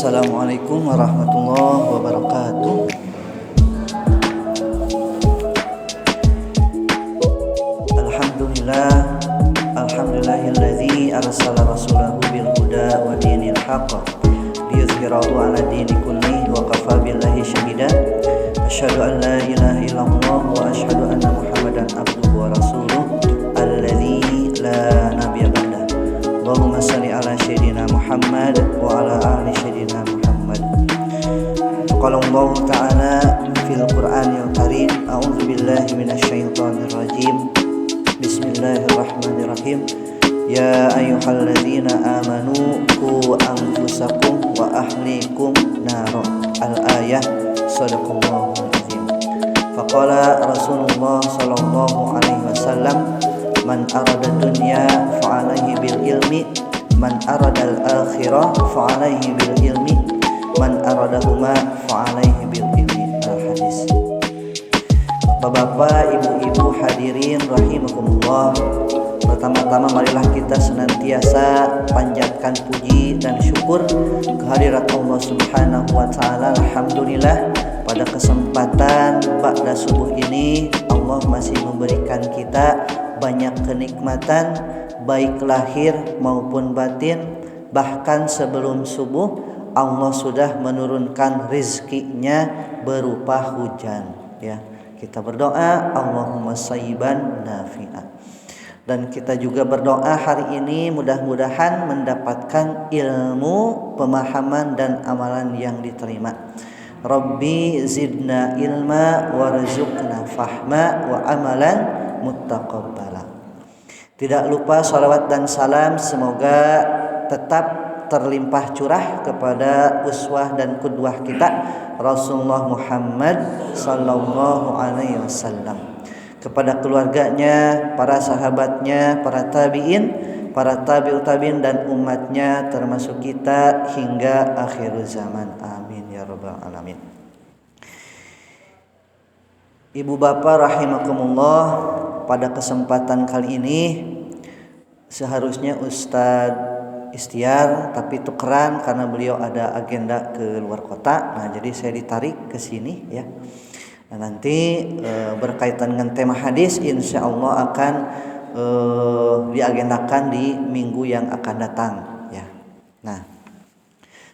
Assalamualaikum warahmatullahi wabarakatuh. Alhamdulillahilladzi arsala rasulahu bil huda wa dinil haqq liyudhhirahu 'ala dini kullihi wa kafa billahi shahida. Asyhadu an la ilaha illallah wa asyhadu anna Muhammadan abduhu wa rasuluh alladzi la nabiyya ba'da. Allahumma shalli ala sayyidina Muhammad wa ala ali sayyidina Muhammad. Qala Allah ta'ala fil Qur'anil Karim, a'udzu billahi minasy syaithanir rajim. Bismillahirrahmanirrahim. Ya ayyuhalladzina amanu qu anfusakum wa ahlikum naro. Al-ayah. Shadaqallahul azim. Faqala Rasulullah sallallahu alaihi wasallam, man arada dunya fa alaihi bil ilmi, man arada al-akhirah fa alaihi bil ilmi, man aradahuma fa alaihi bil ilmi. Al-hadis. Bapak-bapak, ibu-ibu hadirin rahimakumullah. Pertama-tama marilah kita senantiasa panjatkan puji dan syukur kehadirat Allah Subhanahu wa taala. Alhamdulillah, pada kesempatan ba'da subuh ini Allah masih memberikan kita banyak kenikmatan baik lahir maupun batin. Bahkan sebelum subuh Allah sudah menurunkan rizkinya berupa hujan, ya. Kita berdoa Allahumma sayyiban nafi'an. Dan kita juga berdoa hari ini mudah-mudahan mendapatkan ilmu, pemahaman dan amalan yang diterima. Rabbi zidna ilma warzuqna fahma wa amalan muttaqabbala. Tidak lupa salawat dan salam semoga tetap terlimpah curah kepada uswah dan qudwah kita Rasulullah Muhammad sallallahu alaihi wasallam, kepada keluarganya, para sahabatnya, para tabi'in, para tabi'ut tabi'in dan umatnya termasuk kita hingga akhir zaman. Amin ya rabbal alamin. Ibu bapak rahimakumullah, pada kesempatan kali ini seharusnya Ustadz istiar, tapi tukeran karena beliau ada agenda ke luar kota. Nah, jadi saya ditarik ke sini, ya. Nah, nanti berkaitan dengan tema hadis insya Allah akan diagendakan di minggu yang akan datang, ya. Nah,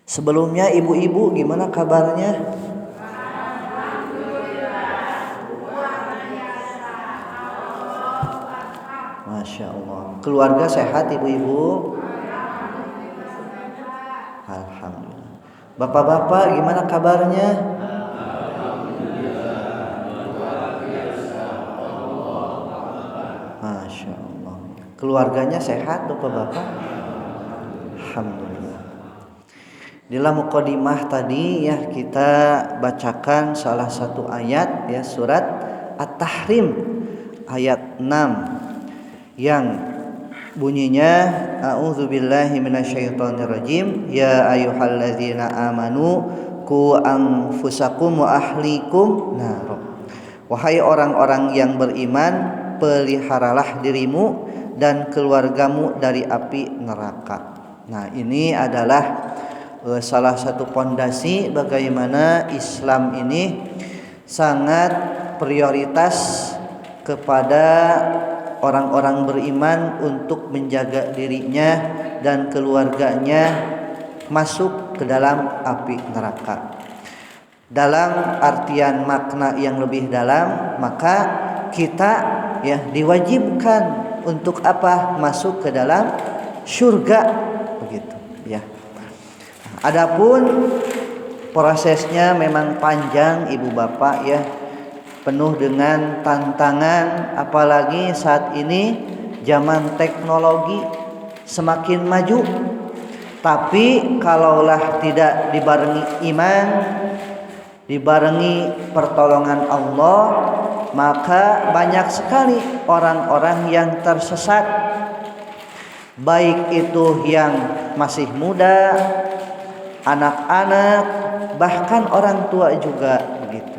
sebelumnya ibu-ibu gimana kabarnya? Masya Allah. Keluarga sehat ibu-ibu? Alhamdulillah. Bapak-bapak gimana kabarnya? Masya Allah. Keluarganya sehat bapak-bapak? Alhamdulillah. Di dalam muqaddimah tadi, ya, kita bacakan salah satu ayat, ya, surat At-Tahrim ayat 6 yang bunyinya a'udzubillahi minasyaitonirrajim. Ya ayyuhalladzina amanu qu anfusakum wa ahlikum nar. Wahai orang-orang yang beriman, peliharalah dirimu dan keluargamu dari api neraka. Nah, ini adalah salah satu pondasi bagaimana Islam ini sangat prioritas kepada orang-orang beriman untuk menjaga dirinya dan keluarganya masuk ke dalam api neraka. Dalam artian makna yang lebih dalam, maka kita, ya, diwajibkan untuk apa? Masuk ke dalam surga, begitu, ya. Adapun prosesnya memang panjang ibu bapak, ya, penuh dengan tantangan, apalagi saat ini zaman teknologi semakin maju. Tapi kalaulah tidak dibarengi iman, dibarengi pertolongan Allah, maka banyak sekali orang-orang yang tersesat, baik itu yang masih muda, anak-anak, bahkan orang tua juga begitu.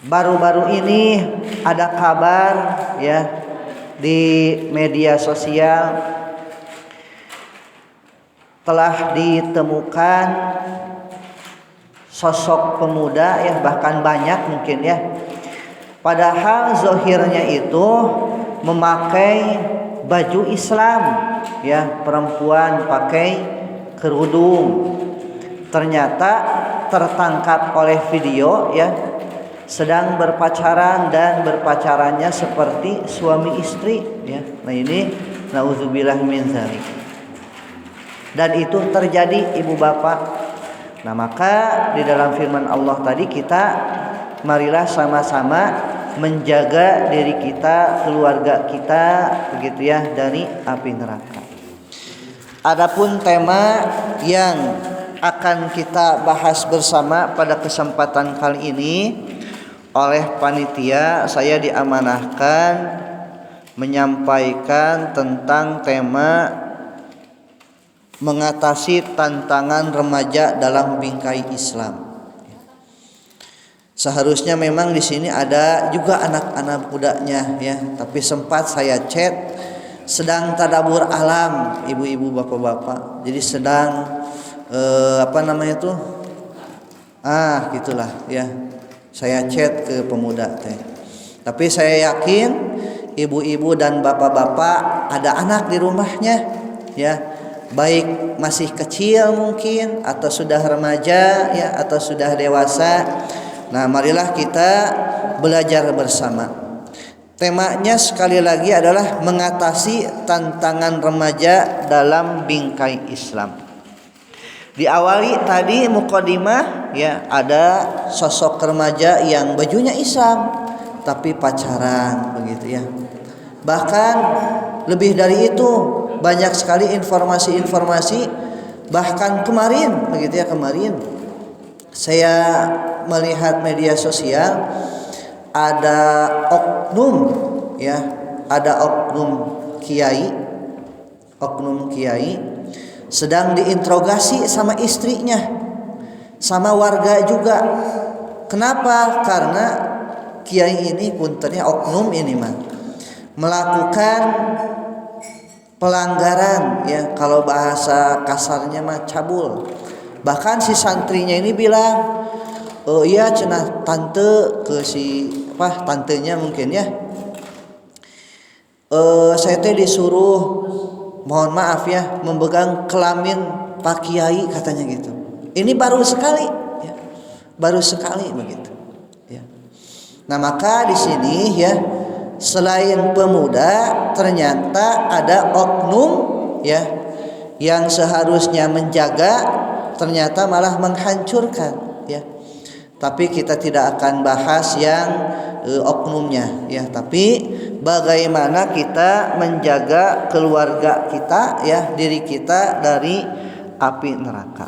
Baru-baru ini ada kabar, ya, di media sosial telah ditemukan sosok pemuda ya, bahkan banyak mungkin ya, padahal zahirnya itu memakai baju Islam ya, perempuan pakai kerudung, ternyata tertangkap oleh video ya, sedang berpacaran dan berpacarannya seperti suami istri ya. Nah ini naudzubillah min dzalik. Dan itu terjadi ibu bapak. Nah maka di dalam firman Allah tadi kita marilah sama-sama menjaga diri kita, keluarga kita begitu ya, dari api neraka. Adapun tema yang akan kita bahas bersama pada kesempatan kali ini, oleh panitia saya diamanahkan menyampaikan tentang tema mengatasi tantangan remaja dalam bingkai Islam. Seharusnya memang di sini ada juga anak-anak mudanya ya, tapi sempat saya chat sedang tadabur alam ibu-ibu bapak-bapak. Jadi sedang gitulah ya. Saya chat ke pemuda teh. Tapi saya yakin ibu-ibu dan bapak-bapak ada anak di rumahnya ya. Baik masih kecil mungkin atau sudah remaja ya, atau sudah dewasa. Nah, marilah kita belajar bersama. Temanya sekali lagi adalah mengatasi tantangan remaja dalam bingkai Islam. Diawali tadi mukadimah ya, ada sosok remaja yang bajunya Islam tapi pacaran begitu ya. Bahkan lebih dari itu, banyak sekali informasi-informasi. Bahkan kemarin begitu ya, kemarin saya melihat media sosial ada oknum ya, ada oknum kiai sedang diinterogasi sama istrinya, sama warga juga. Kenapa? Karena kiai ini, puntennya oknum ini melakukan pelanggaran ya, kalau bahasa kasarnya mah cabul. Bahkan si santrinya ini bilang, "Oh iya cenah tante," ke si tantenya mungkin ya. Saya teh disuruh, mohon maaf ya, memegang kelamin Pak Kiai," katanya gitu. Ini baru sekali ya. Baru sekali begitu ya. Nah, maka di sini ya, selain pemuda ternyata ada oknum ya yang seharusnya menjaga, ternyata malah menghancurkan ya. Tapi kita tidak akan bahas yang oknumnya ya, tapi bagaimana kita menjaga keluarga kita ya, diri kita dari api neraka.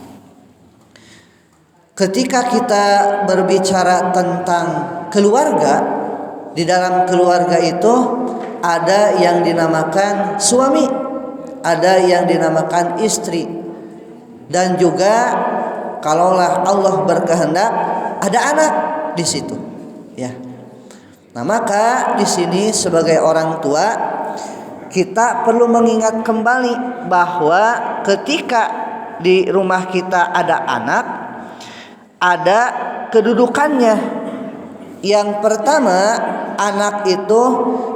Ketika kita berbicara tentang keluarga, di dalam keluarga itu ada yang dinamakan suami, ada yang dinamakan istri, dan juga kalaulah Allah berkehendak ada anak di situ, ya. Nah, maka di sini sebagai orang tua kita perlu mengingat kembali bahwa ketika di rumah kita ada anak, ada kedudukannya. Yang pertama, anak itu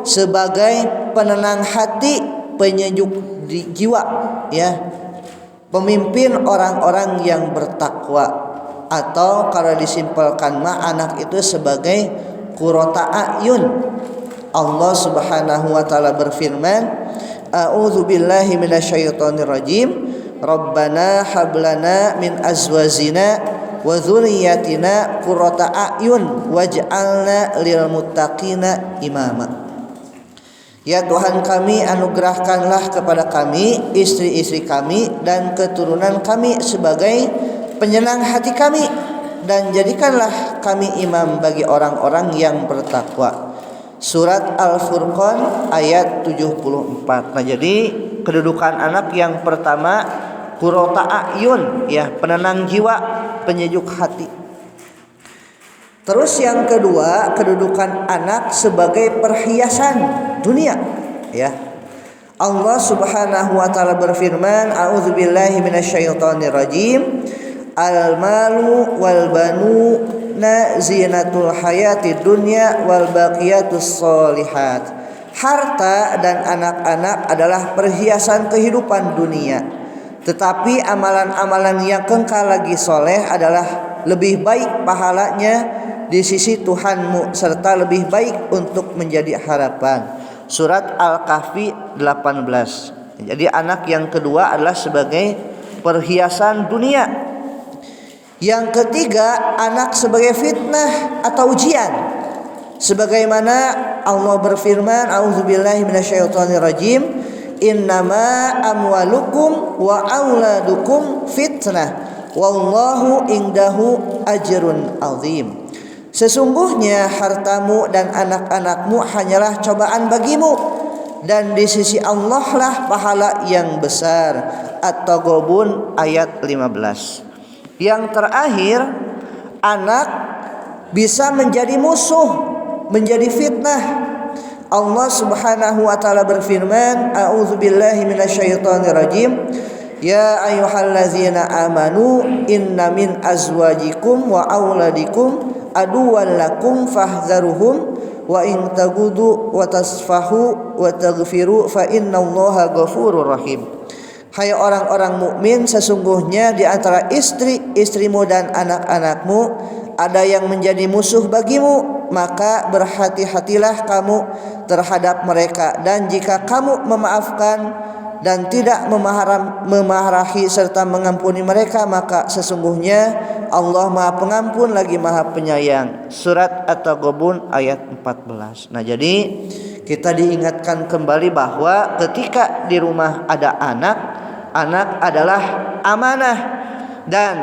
sebagai penenang hati, penyejuk jiwa, ya, pemimpin orang-orang yang bertakwa, atau kalau disimpulkan mah anak itu sebagai qurrata a'yun. Allah Subhanahu wa taala berfirman, "A'udzu billahi minasyaitonir rajim. Rabbana hab lana min azwajina wa dzurriyyatina qurrata a'yun waj'alna lil muttaqina imama." Ya Tuhan kami, anugerahkanlah kepada kami istri-istri kami dan keturunan kami sebagai penyenang hati kami, dan jadikanlah kami imam bagi orang-orang yang bertakwa. Surat Al-Furqan ayat 74. Nah, jadi kedudukan anak yang pertama qurrata a'yun, ya, penenang jiwa, penyejuk hati. Terus yang kedua, kedudukan anak sebagai perhiasan dunia, ya. Allah Subhanahu wa taala berfirman, a'udzubillahi minasyaitonirrajim. Al-malu wal banuna zinatul hayatid dunya wal baqiyatus sholihat. Harta dan anak-anak adalah perhiasan kehidupan dunia, tetapi amalan-amalan yang kekal lagi soleh adalah lebih baik pahalanya di sisi Tuhanmu serta lebih baik untuk menjadi harapan. Surat Al-Kahfi 18. Jadi anak yang kedua adalah sebagai perhiasan dunia. Yang ketiga, anak sebagai fitnah atau ujian. Sebagaimana Allah berfirman, a'udzubillahi minasyaitonirrajim, innama amwalukum wa auladukum fitnah wallahu indahu ajrun azim. Sesungguhnya hartamu dan anak-anakmu hanyalah cobaan bagimu, dan di sisi Allah lah pahala yang besar. At-Taghabun ayat 15. Yang terakhir, anak bisa menjadi musuh, menjadi fitnah. Allah Subhanahu wa taala berfirman, a'udzubillahi minasyaitonirrajim. Ya ayyuhallazina amanu inna min azwajikum wa auladikum aduwwan lakum fahdharuhum wa in tagudu wa tasfahu wa taghfiru fa innallaha ghafurur rahim. Hai orang-orang mukmin, sesungguhnya di antara istri-istrimu dan anak-anakmu ada yang menjadi musuh bagimu, maka berhati-hatilah kamu terhadap mereka, dan jika kamu memaafkan dan tidak memarahi serta mengampuni mereka, maka sesungguhnya Allah Maha Pengampun lagi Maha Penyayang. Surat At-Taghabun ayat 14. Nah, jadi kita diingatkan kembali bahwa ketika di rumah ada anak adalah amanah, dan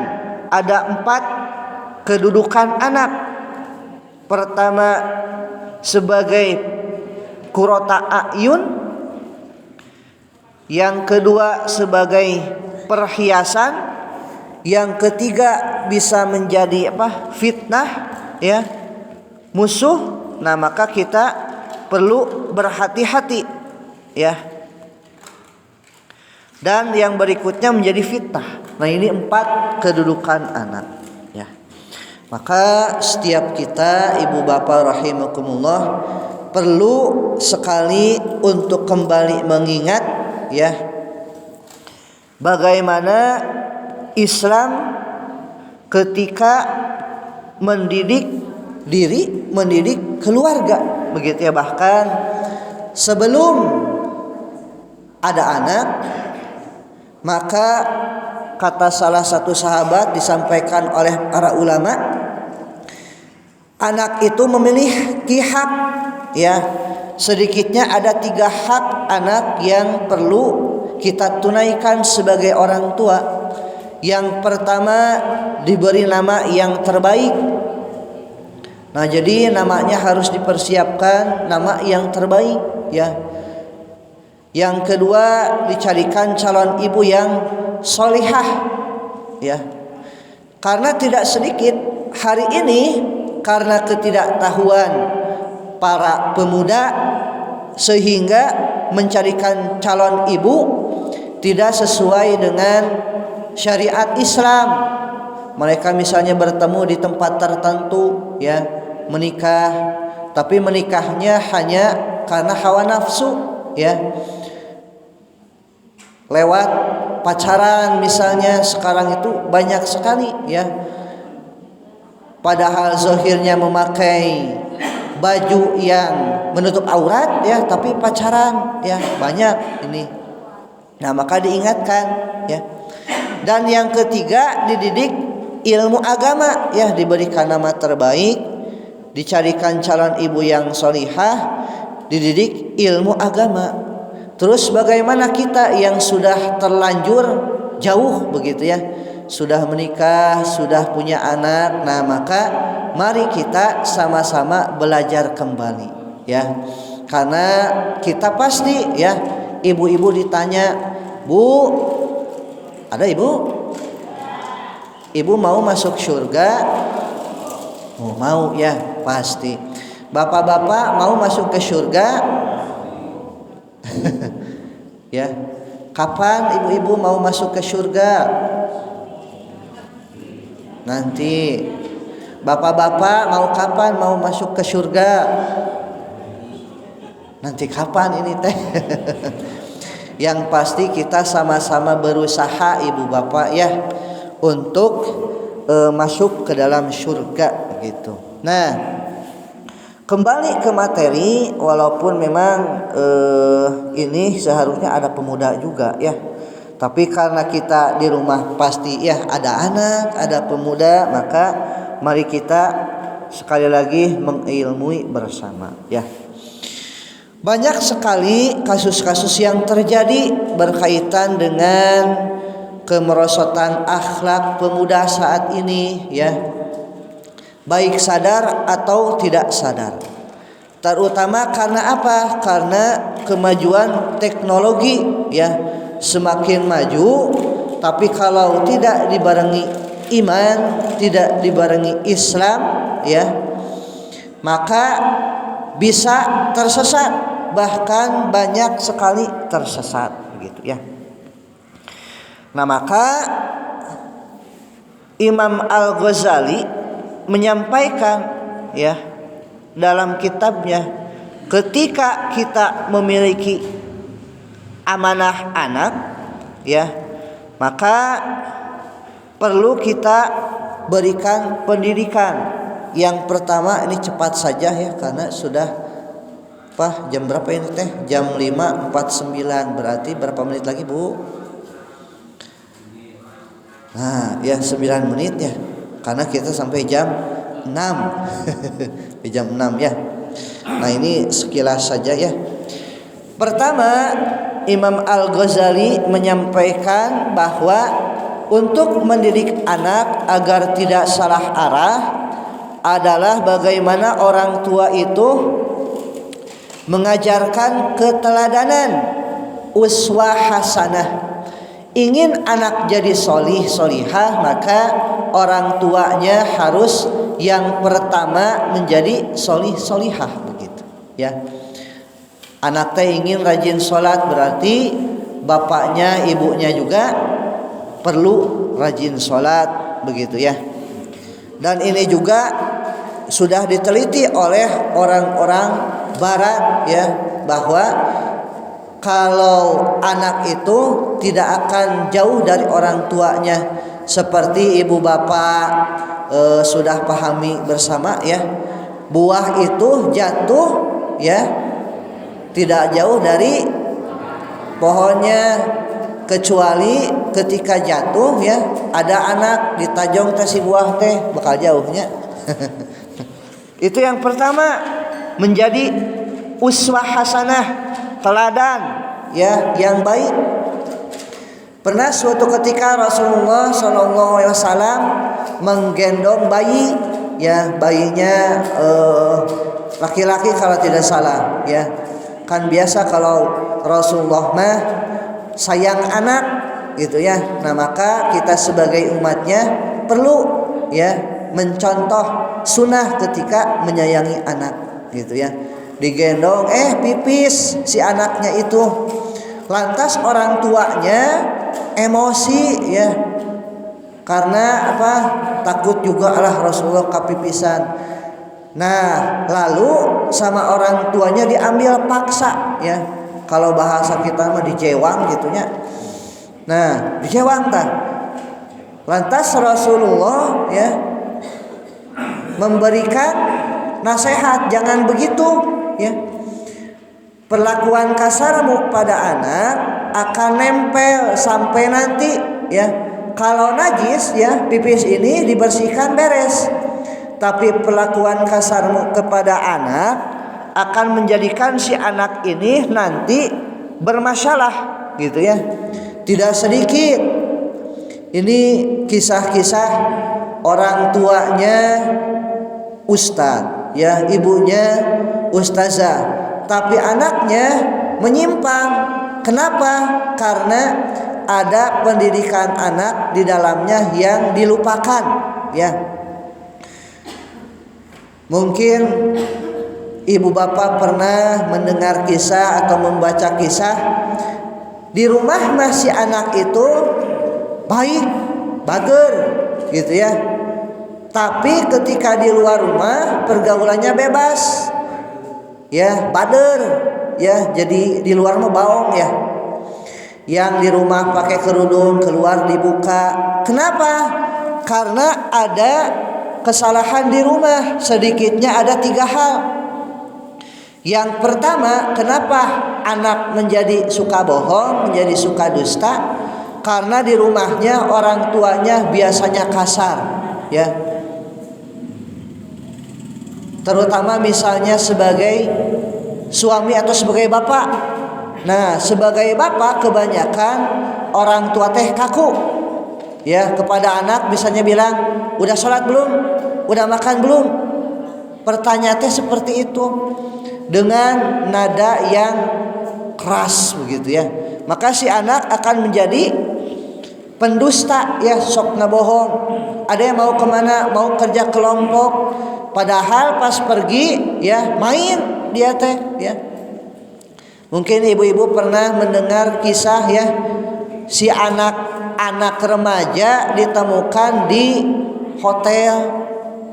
ada 4 kedudukan anak. Pertama, sebagai qurrata a'yun. Yang kedua, sebagai perhiasan. Yang ketiga, bisa menjadi fitnah, ya, musuh. Nah, maka kita perlu berhati-hati, ya. Dan yang berikutnya menjadi fitnah. Nah, ini 4 kedudukan anak, ya. Maka setiap kita, ibu bapak rahimakumullah, perlu sekali untuk kembali mengingat, ya, bagaimana Islam ketika mendidik diri, mendidik keluarga, begitu ya. Bahkan sebelum ada anak, maka kata salah satu sahabat, disampaikan oleh para ulama, anak itu memiliki hak, ya. Sedikitnya ada 3 hak anak yang perlu kita tunaikan sebagai orang tua. Yang pertama, diberi nama yang terbaik. Nah, jadi namanya harus dipersiapkan nama yang terbaik, ya. Yang kedua, dicarikan calon ibu yang sholihah, ya. Karena tidak sedikit hari ini, karena ketidaktahuan para pemuda, sehingga mencarikan calon ibu tidak sesuai dengan syariat Islam. Mereka misalnya bertemu di tempat tertentu, ya, menikah, tapi menikahnya hanya karena hawa nafsu, ya, lewat pacaran misalnya. Sekarang itu banyak sekali, ya, padahal zahirnya memakai baju yang menutup aurat, ya, tapi pacaran, ya, banyak ini. Nah, maka diingatkan, ya. Dan yang ketiga, dididik ilmu agama, ya, diberikan nama terbaik, dicarikan calon ibu yang sholihah, dididik ilmu agama. Terus bagaimana kita yang sudah terlanjur jauh, begitu ya, sudah menikah, sudah punya anak. Nah, maka mari kita sama-sama belajar kembali, ya. Karena kita pasti, ya, ibu-ibu ditanya, "Bu, ada ibu? Ibu mau masuk surga?" Oh, mau, ya, pasti. Bapak-bapak mau masuk ke surga? Ya. Kapan ibu-ibu mau masuk ke surga? Nanti. Bapak-bapak mau kapan mau masuk ke surga? Nanti kapan ini teh? Yang pasti kita sama-sama berusaha ibu bapak ya untuk masuk ke dalam surga gitu. Nah, kembali ke materi, walaupun memang ini seharusnya ada pemuda juga ya. Tapi karena kita di rumah pasti ya ada anak, ada pemuda, maka mari kita sekali lagi mengilmui bersama ya. Banyak sekali kasus-kasus yang terjadi berkaitan dengan kemerosotan akhlak pemuda saat ini ya. Baik sadar atau tidak sadar. Terutama karena apa? Karena kemajuan teknologi ya. Semakin maju, tapi kalau tidak dibarengi iman, tidak dibarengi Islam ya, maka bisa tersesat, bahkan banyak sekali tersesat begitu ya. Nah, maka Imam Al-Ghazali menyampaikan ya dalam kitabnya, ketika kita memiliki amanah anak ya, maka perlu kita berikan pendidikan. Yang pertama ini cepat saja ya, karena sudah jam berapa ini teh? Jam 5.49, berarti berapa menit lagi Bu? Nah ya 9 menit ya, karena kita sampai jam 6 jam 6 ya. Nah ini sekilas saja ya. Pertama, Imam Al-Ghazali menyampaikan bahwa untuk mendidik anak agar tidak salah arah adalah bagaimana orang tua itu mengajarkan keteladanan, uswah hasanah. Ingin anak jadi solih solihah, maka orang tuanya harus yang pertama menjadi solih solihah begitu ya. Anak teh ingin rajin sholat, berarti bapaknya ibunya juga perlu rajin sholat begitu ya. Dan ini juga sudah diteliti oleh orang-orang barat ya, bahwa kalau anak itu tidak akan jauh dari orang tuanya, seperti ibu bapak sudah pahami bersama ya, buah itu jatuh ya tidak jauh dari pohonnya, kecuali ketika jatuh ya ada anak ditajong teh si buah teh bakal jauhnya. Itu yang pertama, menjadi uswah hasanah, teladan ya yang baik. Pernah suatu ketika Rasulullah SAW menggendong bayi ya, bayinya laki-laki kalau tidak salah ya. Kan biasa kalau Rasulullah mah sayang anak gitu ya. Nah, maka kita sebagai umatnya perlu ya mencontoh sunnah ketika menyayangi anak gitu ya. Digendong pipis si anaknya itu. Lantas orang tuanya emosi ya. Karena apa? Takut juga lah Rasulullah kapipisan. Nah, lalu sama orang tuanya diambil paksa ya. Kalau bahasa kita mah dijewang gitunya. Nah, dijewang tah. Lantas Rasulullah ya memberikan nasihat, jangan begitu ya. Perlakuan kasarmu pada anak akan nempel sampai nanti ya. Kalau najis ya, pipis ini dibersihkan beres. Tapi perlakuan kasarmu kepada anak akan menjadikan si anak ini nanti bermasalah gitu ya. Tidak sedikit ini kisah-kisah orang tuanya ustadz ya, ibunya ustazah, tapi anaknya menyimpang. Kenapa? Karena ada pendidikan anak di dalamnya yang dilupakan ya. Mungkin ibu bapak pernah mendengar kisah atau membaca kisah Di rumah masih anak itu baik, bager gitu ya. Tapi ketika di luar rumah pergaulannya bebas. Ya, bader ya, jadi di luar mah baong ya. Yang di rumah pakai kerudung, keluar dibuka. Kenapa? Karena ada kesalahan di rumah. Sedikitnya ada 3 hal. Yang pertama, kenapa anak menjadi suka bohong, menjadi suka dusta? Karena di rumahnya orang tuanya biasanya kasar, ya. Terutama misalnya sebagai suami atau sebagai bapak. Nah, sebagai bapak kebanyakan orang tua teh kaku. Ya, kepada anak misalnya bilang, "Udah sholat belum? Udah makan belum?" Pertanyaannya seperti itu dengan nada yang keras begitu ya. Maka si anak akan menjadi pendusta ya, sok ngabohong. Ada yang mau kemana? Mau kerja kelompok, padahal pas pergi ya main dia teh ya. Mungkin ibu-ibu pernah mendengar kisah ya, si anak remaja ditemukan di hotel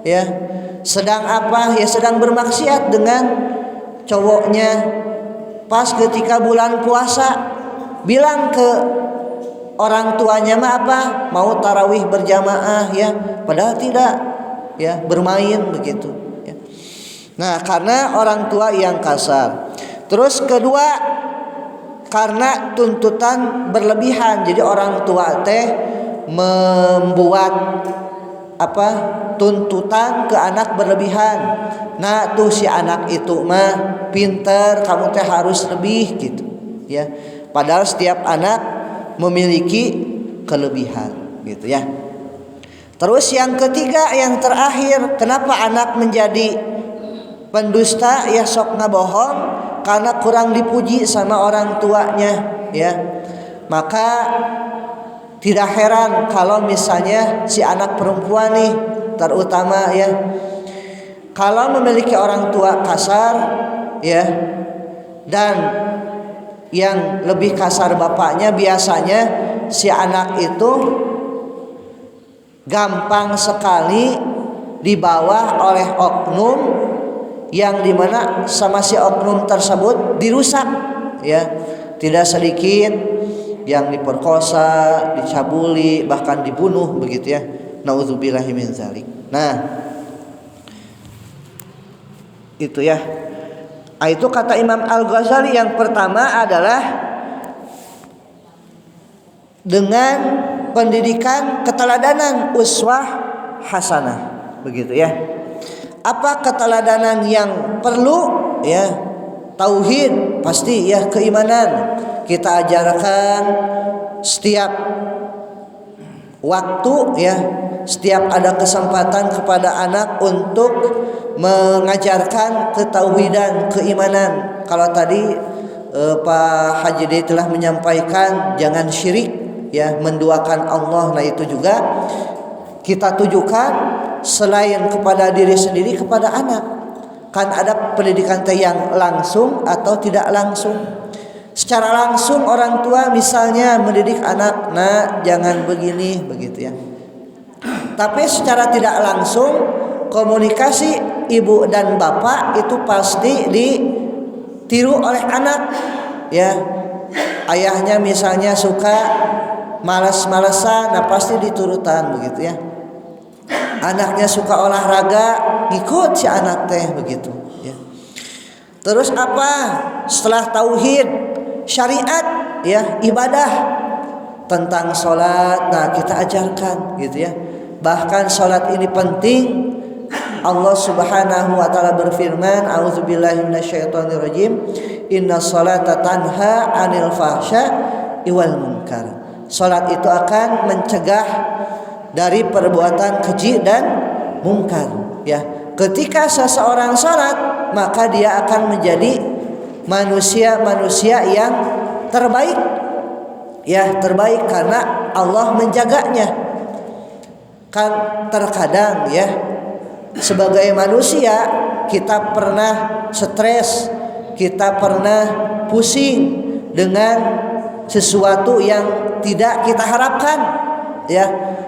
ya. Sedang apa? Ya sedang bermaksiat dengan cowoknya. Pas ketika bulan puasa bilang ke orang tuanya mah apa? Mau tarawih berjamaah ya, padahal tidak ya, bermain begitu ya. Nah, karena orang tua yang kasar. Terus kedua, karena tuntutan berlebihan. Jadi orang tua teh membuat apa? Tuntutan ke anak berlebihan. Nah, tuh si anak itu mah pinter, kamu teh harus lebih gitu ya. Padahal setiap anak memiliki kelebihan gitu ya. Terus yang ketiga, yang terakhir, kenapa anak menjadi pendusta ya, sok ngabohong? Karena kurang dipuji sama orang tuanya ya. Maka tidak heran kalau misalnya si anak perempuan nih, terutama ya, kalau memiliki orang tua kasar ya, dan yang lebih kasar bapaknya, biasanya si anak itu gampang sekali dibawa oleh oknum, yang dimana sama si oknum tersebut dirusak ya. Tidak sedikit yang diperkosa, dicabuli, bahkan dibunuh begitu ya. Nauzubillahi min dzalik. Nah, itu ya. Itu kata Imam Al-Ghazali, yang pertama adalah dengan pendidikan keteladanan, uswah hasanah begitu ya. Apa keteladanan yang perlu ya? Tauhid pasti ya, keimanan kita ajarkan setiap waktu ya, setiap ada kesempatan kepada anak untuk mengajarkan ketauhidan, keimanan. Kalau tadi Pak Haji D telah menyampaikan jangan syirik ya, menduakan Allah. Nah, itu juga kita tujukan selain kepada diri sendiri, kepada anak. Kan ada pendidikan yang langsung atau tidak langsung. Secara langsung orang tua misalnya mendidik anak, nah jangan begini begitu ya. Tapi secara tidak langsung komunikasi ibu dan bapak itu pasti ditiru oleh anak ya. Ayahnya misalnya suka malas-malasan, nah pasti diturutan begitu ya. Anaknya suka olahraga, ngikut si anak teh begitu ya. Terus apa? Setelah tauhid, syariat ya, ibadah tentang sholat, nah kita ajarkan gitu ya. Bahkan sholat ini penting. Allah Subhanahu wa taala berfirman, a'udzubillahi minasyaitonirrajim, inna sholata tanha 'anil fahsya'i wal munkar. Sholat itu akan mencegah dari perbuatan keji dan mungkar ya. Ketika seseorang sholat, maka dia akan menjadi manusia yang terbaik ya, terbaik karena Allah menjaganya. Kan terkadang ya, sebagai manusia kita pernah stres, kita pernah pusing dengan sesuatu yang tidak kita harapkan, ya.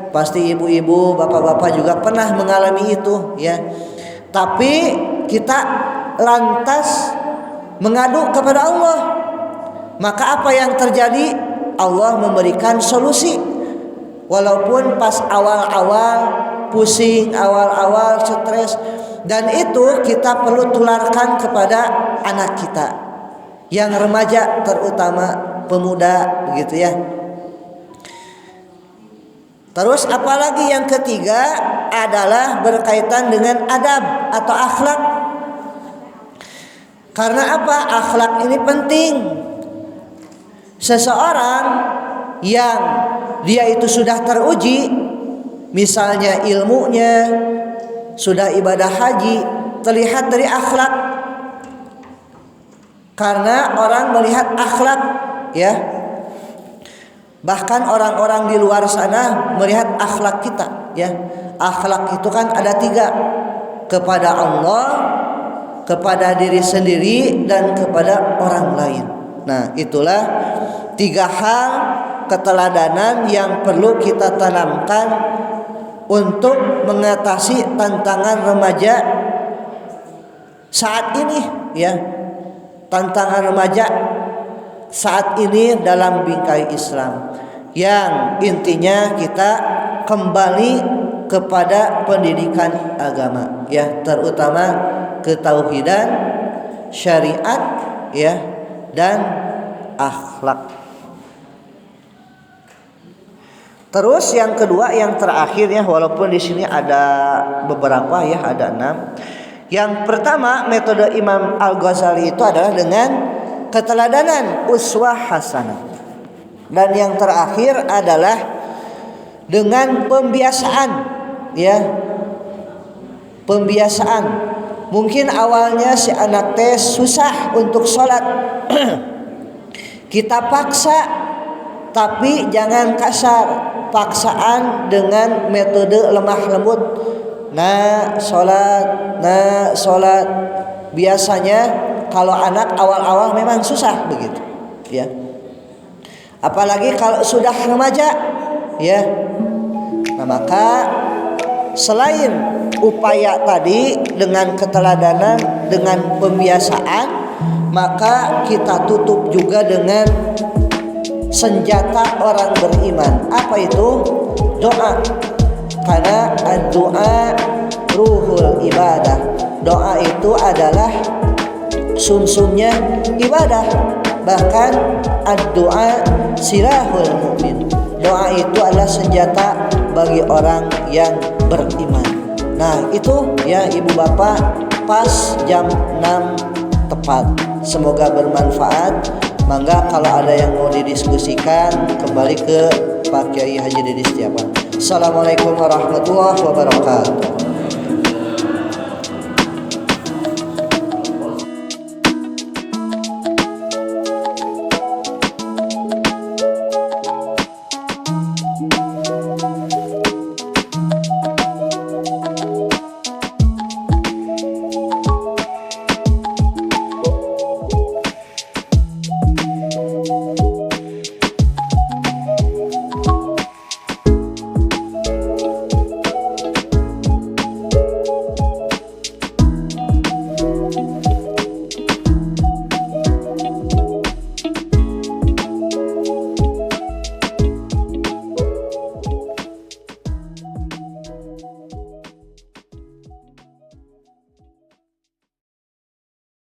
Pasti ibu-ibu, bapak-bapak juga pernah mengalami itu, ya. Tapi kita lantas mengadu kepada Allah. Maka apa yang terjadi? Allah memberikan solusi. Walaupun pas awal-awal pusing, awal-awal stres, dan itu kita perlu tularkan kepada anak kita yang remaja, terutama pemuda, begitu ya. Terus apalagi yang ketiga adalah berkaitan dengan adab atau akhlak. Karena apa? Akhlak ini penting. Seseorang yang dia itu sudah teruji, misalnya ilmunya, sudah ibadah haji, terlihat dari akhlak. Karena orang melihat akhlak, ya. Bahkan orang-orang di luar sana melihat akhlak kita, ya. Akhlak itu kan ada 3, kepada Allah, kepada diri sendiri, dan kepada orang lain. Nah, itulah 3 hal keteladanan yang perlu kita tanamkan untuk mengatasi tantangan remaja saat ini, ya. Tantangan remaja saat ini dalam bingkai Islam, yang intinya kita kembali kepada pendidikan agama, ya, terutama ketauhidan, syariat, ya, dan akhlak. Terus yang kedua, yang terakhir, ya, walaupun di sini ada beberapa, ya, ada 6. Yang pertama, metode Imam Al-Ghazali itu adalah dengan keteladanan, uswah hasanah. Dan yang terakhir adalah dengan pembiasaan, ya. Pembiasaan. Mungkin awalnya si anak teh susah untuk sholat. Kita paksa, tapi jangan kasar. Paksaan dengan metode lemah lembut. Nah, sholat. Biasanya kalau anak awal-awal memang susah begitu, ya. Apalagi kalau sudah remaja, ya. Nah, maka selain upaya tadi dengan keteladanan, dengan pembiasaan, maka kita tutup juga dengan senjata orang beriman. Apa itu? Doa. Karena doa ruhul ibadah. Doa itu adalah sumsumnya ibadah. Bahkan doa silahul mukmin. Doa itu adalah senjata bagi orang yang beriman. Nah, itu, ya, ibu bapak, pas jam 6 tepat. Semoga bermanfaat. Mangga kalau ada yang mau didiskusikan, kembali ke Pak Kiai Haji Didi Setiawan. Assalamualaikum warahmatullahi wabarakatuh.